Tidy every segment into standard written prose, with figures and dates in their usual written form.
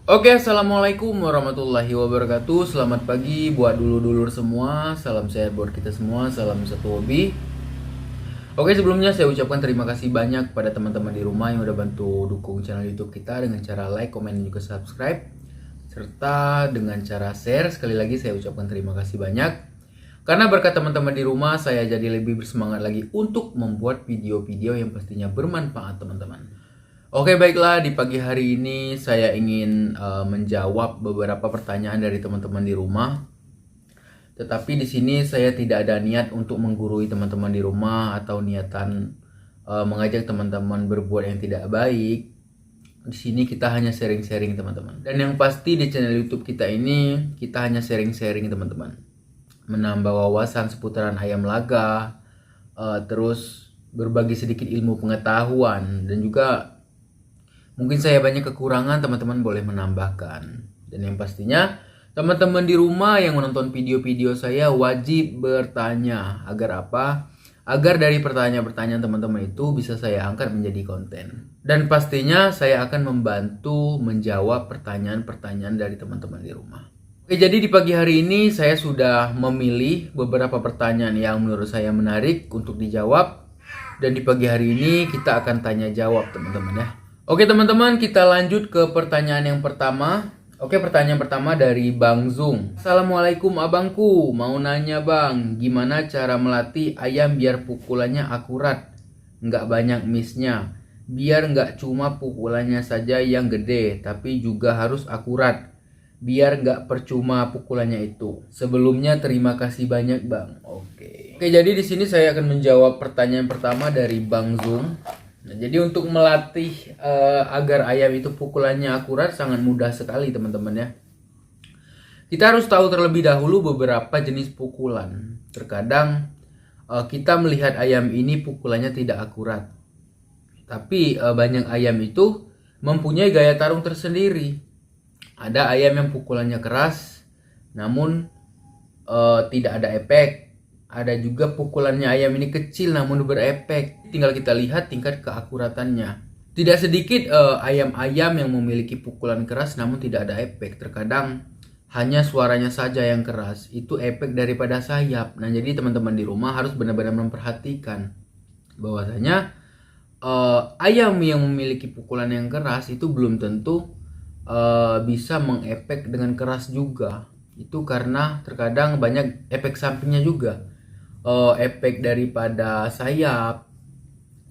Oke, assalamualaikum warahmatullahi wabarakatuh. Selamat pagi buat dulur-dulur semua. Salam sehat buat kita semua. Salam satu hobi. Oke, sebelumnya saya ucapkan terima kasih banyak pada teman-teman di rumah yang udah bantu dukung channel YouTube kita dengan cara like, komen, dan juga subscribe, serta dengan cara share. Sekali lagi saya ucapkan terima kasih banyak. Karena berkat teman-teman di rumah, saya jadi lebih bersemangat lagi untuk membuat video-video yang pastinya bermanfaat, teman-teman. Oke, baiklah, di pagi hari ini saya ingin menjawab beberapa pertanyaan dari teman-teman di rumah. Tetapi di sini saya tidak ada niat untuk menggurui teman-teman di rumah atau niatan mengajak teman-teman berbuat yang tidak baik. Di sini kita hanya sharing-sharing, teman-teman. Dan yang pasti di channel YouTube kita ini kita hanya sharing-sharing, teman-teman. Menambah wawasan seputaran ayam laga, terus berbagi sedikit ilmu pengetahuan, dan juga mungkin saya banyak kekurangan, teman-teman boleh menambahkan. Dan yang pastinya teman-teman di rumah yang menonton video-video saya wajib bertanya. Agar apa? Agar dari pertanyaan-pertanyaan teman-teman itu bisa saya angkat menjadi konten. Dan pastinya saya akan membantu menjawab pertanyaan-pertanyaan dari teman-teman di rumah. Oke, jadi di pagi hari ini saya sudah memilih beberapa pertanyaan yang menurut saya menarik untuk dijawab. Dan di pagi hari ini kita akan tanya jawab, teman-teman ya. Oke teman-teman, kita lanjut ke pertanyaan yang pertama. Oke, pertanyaan pertama dari Bang Zung. Assalamualaikum abangku, mau nanya bang, gimana cara melatih ayam biar pukulannya akurat, nggak banyak missnya, biar nggak cuma pukulannya saja yang gede, tapi juga harus akurat, biar nggak percuma pukulannya itu. Sebelumnya terima kasih banyak bang. Oke, jadi di sini saya akan menjawab pertanyaan pertama dari Bang Zung. Nah, jadi untuk melatih agar ayam itu pukulannya akurat sangat mudah sekali, teman-teman ya. Kita harus tahu terlebih dahulu beberapa jenis pukulan. Terkadang kita melihat ayam ini pukulannya tidak akurat. Tapi banyak ayam itu mempunyai gaya tarung tersendiri. Ada ayam yang pukulannya keras namun tidak ada efek. Ada juga pukulannya ayam ini kecil namun berefek. Tinggal kita lihat tingkat keakuratannya. Tidak sedikit ayam-ayam yang memiliki pukulan keras namun tidak ada efek. Terkadang hanya suaranya saja yang keras. Itu efek daripada sayap. Nah, jadi teman-teman di rumah harus benar-benar memperhatikan bahwasanya ayam yang memiliki pukulan yang keras itu belum tentu bisa mengefek dengan keras juga. Itu karena terkadang banyak efek sampingnya juga. Efek daripada sayap.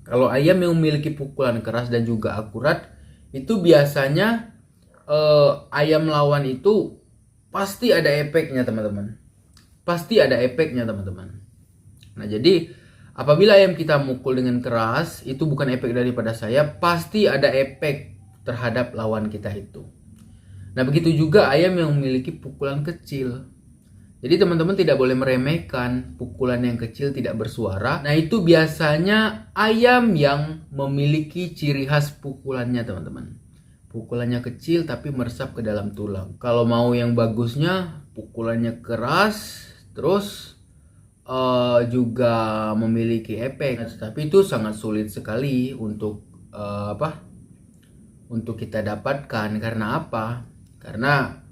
Kalau ayam yang memiliki pukulan keras dan juga akurat, itu biasanya ayam lawan itu pasti ada efeknya, teman-teman. Pasti ada efeknya, teman-teman. Nah, jadi apabila ayam kita mukul dengan keras, itu bukan efek daripada sayap, pasti ada efek terhadap lawan kita itu. Nah, begitu juga ayam yang memiliki pukulan kecil. Jadi teman-teman tidak boleh meremehkan pukulan yang kecil tidak bersuara. Nah, itu biasanya ayam yang memiliki ciri khas pukulannya, teman-teman. Pukulannya kecil tapi meresap ke dalam tulang. Kalau mau yang bagusnya pukulannya keras terus juga memiliki efek. Nah, tapi itu sangat sulit sekali untuk untuk kita dapatkan. Karena apa? Karena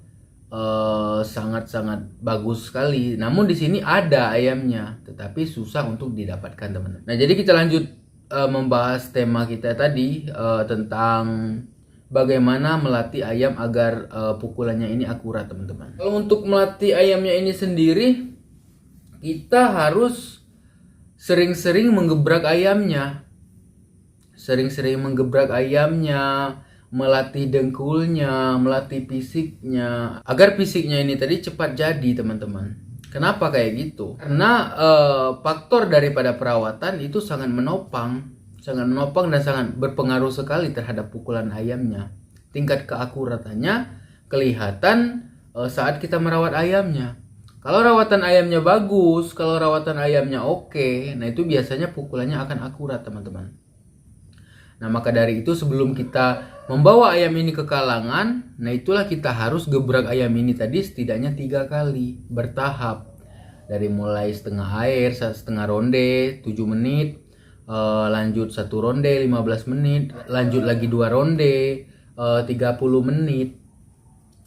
sangat-sangat bagus sekali. Namun di sini ada ayamnya, tetapi susah untuk didapatkan, teman-teman. Nah, jadi kita lanjut membahas tema kita tadi tentang bagaimana melatih ayam agar pukulannya ini akurat, teman-teman. Kalau untuk melatih ayamnya ini sendiri, kita harus sering-sering menggebrak ayamnya. Sering-sering menggebrak ayamnya, melatih dengkulnya, melatih fisiknya, agar fisiknya ini tadi cepat jadi, teman-teman. Kenapa kayak gitu? Karena faktor daripada perawatan itu sangat menopang dan sangat berpengaruh sekali terhadap pukulan ayamnya. Tingkat keakuratannya kelihatan saat kita merawat ayamnya. Kalau rawatan ayamnya bagus, kalau rawatan ayamnya oke, nah itu biasanya pukulannya akan akurat, teman-teman. Nah, maka dari itu sebelum kita membawa ayam ini ke kalangan, nah itulah kita harus gebrak ayam ini tadi setidaknya 3 kali bertahap. Dari mulai setengah air, setengah ronde 7 menit, lanjut 1 ronde 15 menit, lanjut lagi 2 ronde 30 menit.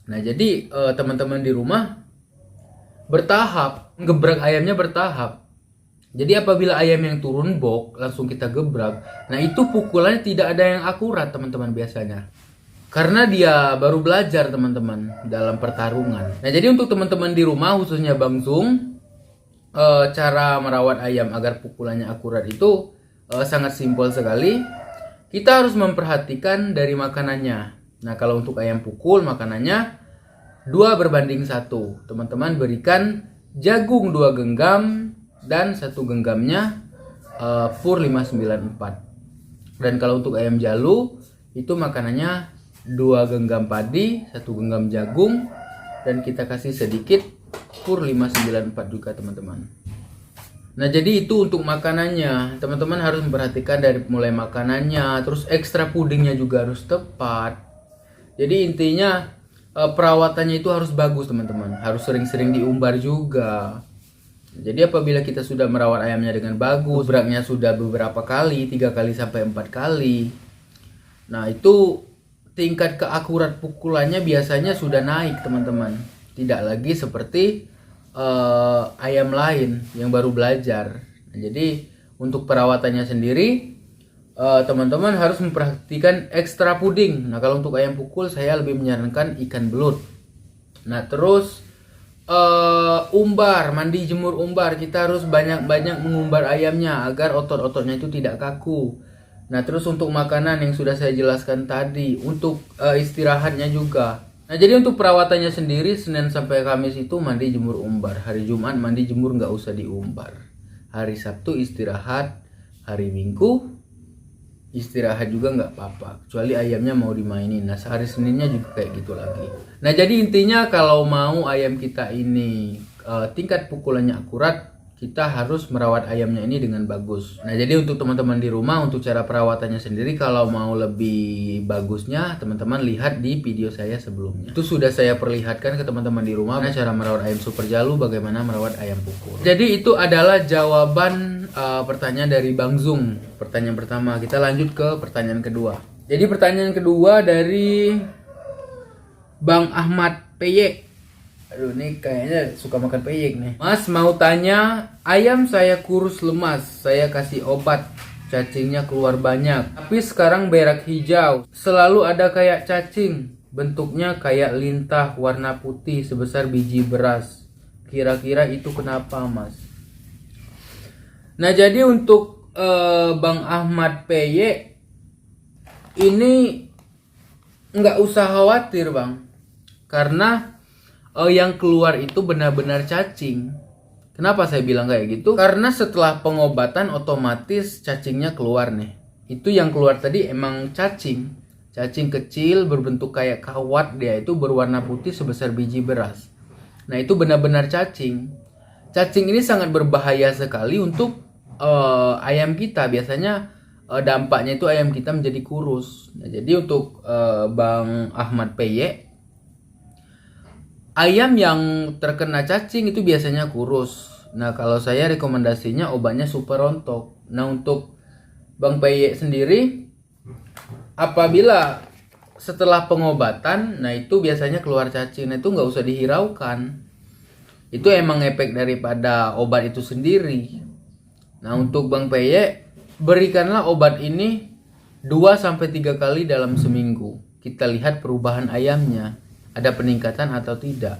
Nah jadi teman-teman di rumah bertahap, gebrak ayamnya bertahap. Jadi apabila ayam yang turun box langsung kita gebrak, nah itu pukulannya tidak ada yang akurat teman-teman biasanya. Karena dia baru belajar teman-teman dalam pertarungan. Nah jadi untuk teman-teman di rumah khususnya Bang Zung, cara merawat ayam agar pukulannya akurat itu sangat simpel sekali. Kita harus memperhatikan dari makanannya. Nah kalau untuk ayam pukul makanannya 2:1. Teman-teman berikan jagung 2 genggam dan 1 genggamnya pur 594. Dan kalau untuk ayam jalu itu makanannya 2 genggam padi, 1 genggam jagung, dan kita kasih sedikit pur 594 juga teman-teman. Nah jadi itu untuk makanannya. Teman-teman harus memperhatikan dari mulai makanannya, terus ekstra pudingnya juga harus tepat. Jadi intinya perawatannya itu harus bagus teman-teman. Harus sering-sering diumbar juga. Jadi apabila kita sudah merawat ayamnya dengan bagus, gebraknya sudah beberapa kali, 3 kali sampai 4 kali. Nah itu tingkat keakurat pukulannya biasanya sudah naik teman-teman. Tidak lagi seperti ayam lain yang baru belajar. Nah, jadi untuk perawatannya sendiri teman-teman harus memperhatikan ekstra puding. Nah kalau untuk ayam pukul saya lebih menyarankan ikan belut. Nah terus umbar, mandi jemur umbar. Kita harus banyak-banyak mengumbar ayamnya agar otot-ototnya itu tidak kaku. Nah terus untuk makanan yang sudah saya jelaskan tadi, untuk istirahatnya juga. Nah jadi untuk perawatannya sendiri Senin sampai Kamis itu mandi jemur umbar. Hari Jumat mandi jemur nggak usah diumbar. Hari Sabtu istirahat. Hari Minggu istirahat juga nggak apa-apa. Kecuali ayamnya mau dimainin. Nah hari Seninnya juga kayak gitu lagi. Nah jadi intinya kalau mau ayam kita ini tingkat pukulannya akurat, kita harus merawat ayamnya ini dengan bagus. Nah jadi untuk teman-teman di rumah, untuk cara perawatannya sendiri, kalau mau lebih bagusnya teman-teman lihat di video saya sebelumnya. Itu sudah saya perlihatkan ke teman-teman di rumah cara merawat ayam super jalu, bagaimana merawat ayam pukul. Jadi itu adalah jawaban pertanyaan dari Bang Zung. Pertanyaan pertama. Kita lanjut ke pertanyaan kedua. Jadi pertanyaan kedua dari Bang Ahmad PY. Aduh, ini kayaknya suka makan peyek nih. Mas mau tanya, ayam saya kurus lemas, saya kasih obat, cacingnya keluar banyak. Tapi sekarang berak hijau, selalu ada kayak cacing, bentuknya kayak lintah warna putih sebesar biji beras. Kira-kira itu kenapa mas? Nah jadi untuk Bang Ahmad PY ini nggak usah khawatir bang, karena yang keluar itu benar-benar cacing. Kenapa saya bilang kayak gitu? Karena setelah pengobatan otomatis cacingnya keluar nih. Itu yang keluar tadi emang cacing. Cacing kecil berbentuk kayak kawat, dia itu berwarna putih sebesar biji beras. Nah itu benar-benar cacing. Cacing ini sangat berbahaya sekali untuk ayam kita. Biasanya dampaknya itu ayam kita menjadi kurus. Nah, jadi untuk Bang Ahmad PY, ayam yang terkena cacing itu biasanya kurus. Nah kalau saya rekomendasinya obatnya super rontok. Nah untuk Bang PY sendiri, apabila setelah pengobatan, nah itu biasanya keluar cacing. Nah itu nggak usah dihiraukan. Itu emang efek daripada obat itu sendiri. Nah untuk Bang PY, berikanlah obat ini 2-3 kali dalam seminggu. Kita lihat perubahan ayamnya, ada peningkatan atau tidak.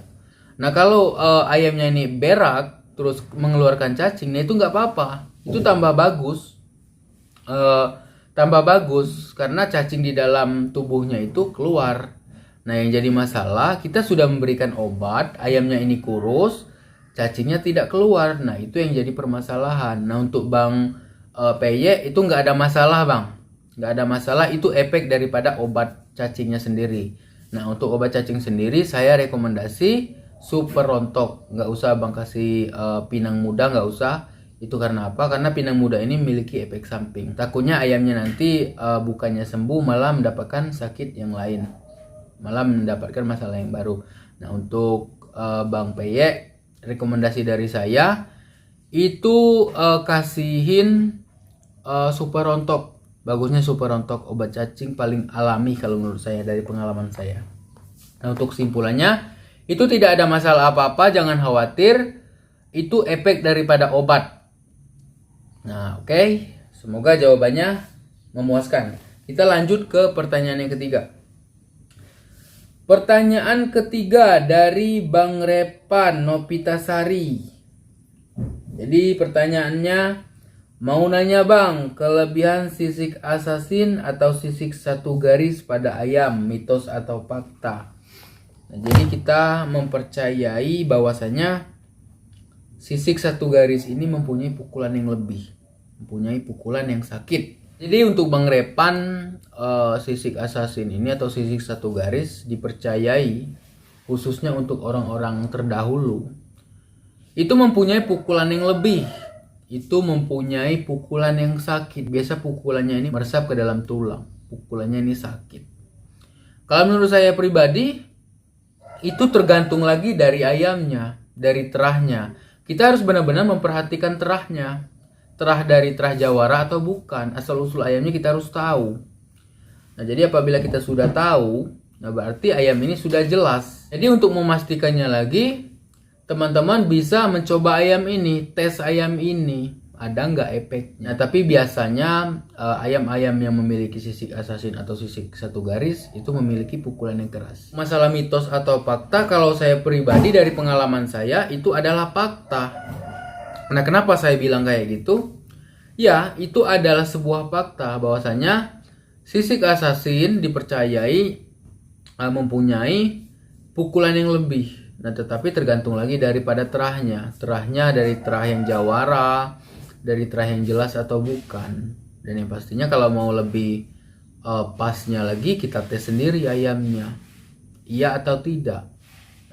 Nah kalau ayamnya ini berak terus mengeluarkan cacing, nah itu nggak apa-apa, itu tambah bagus. Tambah bagus karena cacing di dalam tubuhnya itu keluar. Nah yang jadi masalah, kita sudah memberikan obat, ayamnya ini kurus, cacingnya tidak keluar. Nah itu yang jadi permasalahan. Nah untuk Bang PY itu nggak ada masalah bang, nggak ada masalah, itu efek daripada obat cacingnya sendiri. Nah untuk obat cacing sendiri saya rekomendasi super rontok, nggak usah bang kasih pinang muda, nggak usah. Itu karena apa? Karena pinang muda ini memiliki efek samping. Takutnya ayamnya nanti bukannya sembuh malah mendapatkan sakit yang lain, malah mendapatkan masalah yang baru. Nah untuk Bang PY, rekomendasi dari saya itu kasihin super rontok. Bagusnya super rontok, obat cacing paling alami kalau menurut saya dari pengalaman saya. Nah, untuk kesimpulannya, itu tidak ada masalah apa-apa, jangan khawatir. Itu efek daripada obat. Nah, oke. Semoga jawabannya memuaskan. Kita lanjut ke pertanyaan yang ketiga. Pertanyaan ketiga dari Bang Repan Nopitasari. Jadi pertanyaannya, mau nanya Bang, kelebihan sisik assassin atau sisik satu garis pada ayam, mitos atau fakta? Nah, jadi kita mempercayai bahwasanya sisik satu garis ini mempunyai pukulan yang lebih, mempunyai pukulan yang sakit. Jadi untuk Bang Repan, sisik assassin ini atau sisik satu garis dipercayai khususnya untuk orang-orang terdahulu itu mempunyai pukulan yang lebih, itu mempunyai pukulan yang sakit. Biasa pukulannya ini meresap ke dalam tulang, pukulannya ini sakit. Kalau menurut saya pribadi, itu tergantung lagi dari ayamnya, dari terahnya. Kita harus benar-benar memperhatikan terahnya. Terah dari terah jawara atau bukan, asal usul ayamnya kita harus tahu. Nah, jadi apabila kita sudah tahu, nah berarti ayam ini sudah jelas. Jadi untuk memastikannya lagi, teman-teman bisa mencoba ayam ini, tes ayam ini, ada nggak efeknya. Nah, tapi biasanya ayam-ayam yang memiliki sisik assassin atau sisik satu garis itu memiliki pukulan yang keras. Masalah mitos atau fakta, kalau saya pribadi dari pengalaman saya itu adalah fakta. Nah, kenapa saya bilang kayak gitu? Ya, itu adalah sebuah fakta bahwasanya sisik assassin dipercayai mempunyai pukulan yang lebih. Nah, tetapi tergantung lagi daripada terahnya. Terahnya dari terah yang jawara, dari terah yang jelas atau bukan. Dan yang pastinya kalau mau lebih pasnya lagi, kita tes sendiri ayamnya. Iya atau tidak.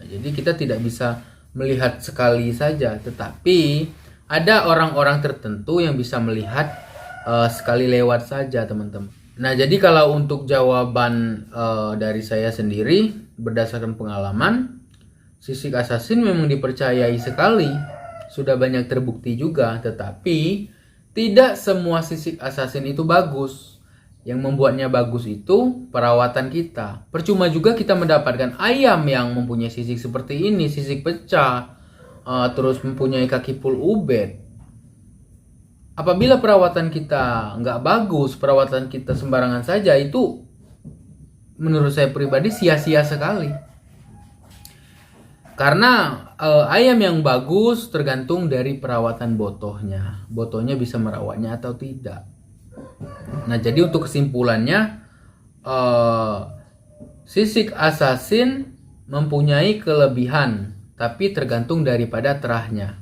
Nah, jadi kita tidak bisa melihat sekali saja, tetapi ada orang-orang tertentu yang bisa melihat sekali lewat saja, teman-teman. Nah, jadi kalau untuk jawaban dari saya sendiri berdasarkan pengalaman, sisik assassin memang dipercayai sekali, sudah banyak terbukti juga, tetapi tidak semua sisik assassin itu bagus. Yang membuatnya bagus itu perawatan kita. Percuma juga kita mendapatkan ayam yang mempunyai sisik seperti ini, sisik pecah, terus mempunyai kaki full ubed. Apabila perawatan kita nggak bagus, perawatan kita sembarangan saja, itu menurut saya pribadi sia-sia sekali. Karena ayam yang bagus tergantung dari perawatan botohnya. Botohnya bisa merawatnya atau tidak. Nah, jadi untuk kesimpulannya, sisik assassin mempunyai kelebihan, tapi tergantung daripada terahnya.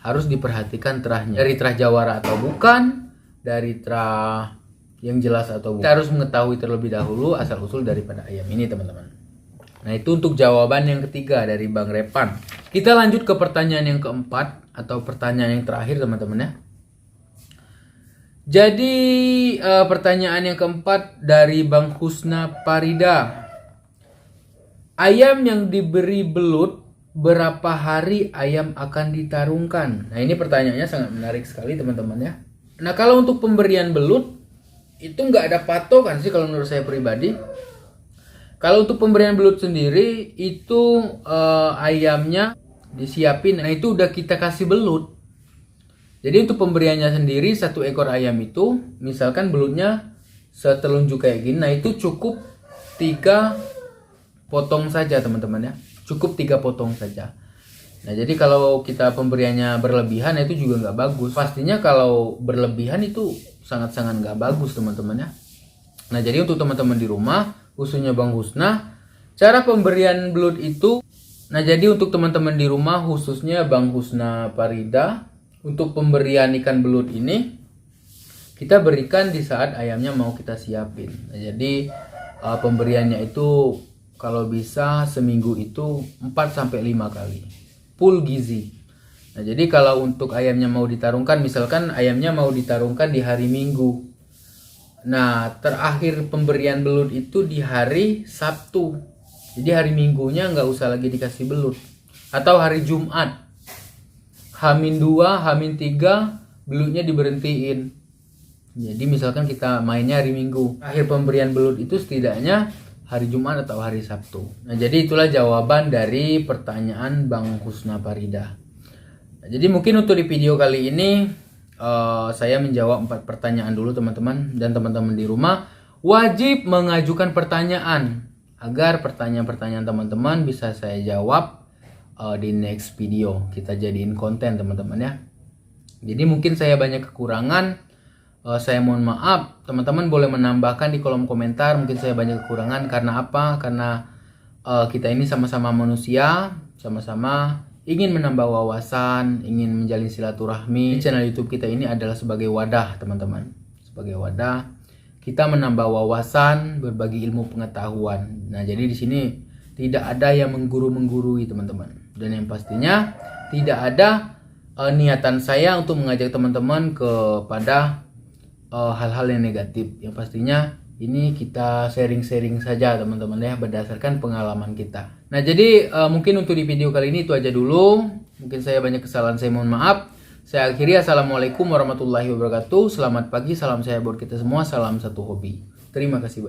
Harus diperhatikan terahnya. Dari terah jawara atau bukan, dari terah yang jelas atau bukan. Kita harus mengetahui terlebih dahulu asal-usul daripada ayam ini, teman-teman. Nah, itu untuk jawaban yang ketiga dari Bang Repan. Kita lanjut ke pertanyaan yang keempat atau pertanyaan yang terakhir, teman-teman ya. Jadi pertanyaan yang keempat dari Bang Husna Parida. Ayam yang diberi belut, berapa hari ayam akan ditarungkan? Nah, ini pertanyaannya sangat menarik sekali, teman-teman ya. Nah, kalau untuk pemberian belut itu nggak ada patokan sih kalau menurut saya pribadi. Kalau untuk pemberian belut sendiri itu ayamnya disiapin. Nah, itu udah kita kasih belut. Jadi untuk pemberiannya sendiri, satu ekor ayam itu misalkan belutnya setelunjuk kayak gini. Nah, itu cukup 3 potong saja, teman-teman ya. Cukup 3 potong saja. Nah, jadi kalau kita pemberiannya berlebihan, itu juga nggak bagus. Pastinya kalau berlebihan itu sangat-sangat nggak bagus, teman-teman ya. Nah, jadi untuk teman-teman di rumah, khususnya Bang Husna, cara pemberian belut itu, nah jadi untuk teman-teman di rumah khususnya Bang Husna Parida, untuk pemberian ikan belut ini kita berikan di saat ayamnya mau kita siapin. Nah, jadi pemberiannya itu kalau bisa seminggu itu 4-5 kali full gizi. Nah, jadi kalau untuk ayamnya mau ditarungkan, misalkan ayamnya mau ditarungkan di hari Minggu. Nah, terakhir pemberian belut itu di hari Sabtu. Jadi hari Minggunya nggak usah lagi dikasih belut. Atau hari Jumat. H-2, H-3 belutnya diberhentiin. Jadi misalkan kita mainnya hari Minggu. Akhir pemberian belut itu setidaknya hari Jumat atau hari Sabtu. Nah, jadi itulah jawaban dari pertanyaan Bang Husna Farida. Nah, jadi mungkin untuk di video kali ini saya menjawab 4 pertanyaan dulu teman-teman, dan teman-teman di rumah wajib mengajukan pertanyaan agar pertanyaan-pertanyaan teman-teman bisa saya jawab di next video. Kita jadiin konten teman-teman ya. Jadi mungkin saya banyak kekurangan, saya mohon maaf. Teman-teman boleh menambahkan di kolom komentar mungkin saya banyak kekurangan karena apa? Karena kita ini sama-sama manusia, sama-sama ingin menambah wawasan, ingin menjalin silaturahmi. Channel YouTube kita ini adalah sebagai wadah teman-teman, sebagai wadah kita menambah wawasan, berbagi ilmu pengetahuan. Nah, jadi di sini tidak ada yang menggurui teman-teman. Dan yang pastinya tidak ada niatan saya untuk mengajak teman-teman kepada hal-hal yang negatif. Yang pastinya ini kita sharing-sharing saja teman-teman ya, berdasarkan pengalaman kita. Nah, jadi mungkin untuk di video kali ini itu aja dulu. Mungkin saya banyak kesalahan, saya mohon maaf. Saya akhiri, assalamualaikum warahmatullahi wabarakatuh. Selamat pagi, salam sehat buat kita semua, salam satu hobi. Terima kasih banyak.